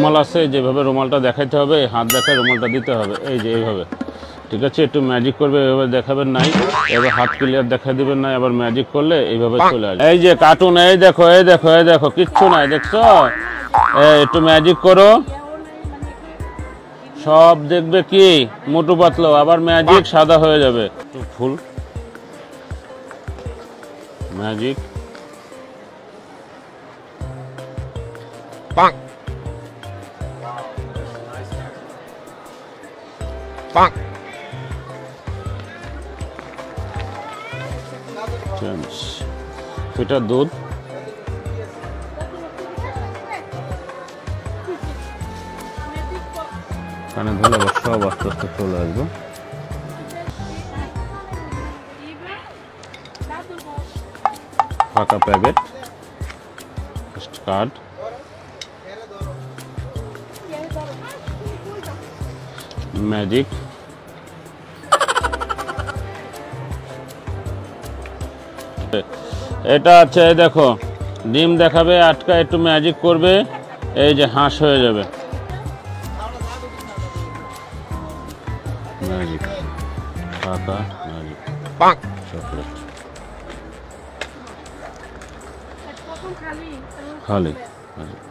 রুমাল আছে, যেভাবে রুমালটা দেখাইতে হবে, হাত দেখায় রুমালটা দিতে হবে, এই যে এইভাবে, ঠিক আছে? একটু ম্যাজিক করবে, এইভাবে দেখাবেন নাই, এবার হাত ক্লিয়ার দেখা দিবেন না, আবার ম্যাজিক করলে এইভাবে চলে আসবে। এই যে কার্টুন, এই দেখো এই দেখো এই দেখো, কিচ্ছু নাই, দেখছো? একটু ম্যাজিক করো, সব দেখবে কি মোটু পাতলো, আবার ম্যাজিক সাদা হয়ে যাবে। ফুল ম্যাজিক, এটা দুধ, কানে ধরে সব আস্তে আস্তে চলে আসবে। ফাঁকা প্যাকেট, কার্ড, ম্যাজিক, এটা আছে দেখো, ডিম দেখাবে, আটকা একটু ম্যাজিক করবে, এই যে হাঁস হয়ে যাবে। ম্যাজিক, ফাঁকা ম্যাজিক, চকলেট, খালি ম্যাজিক।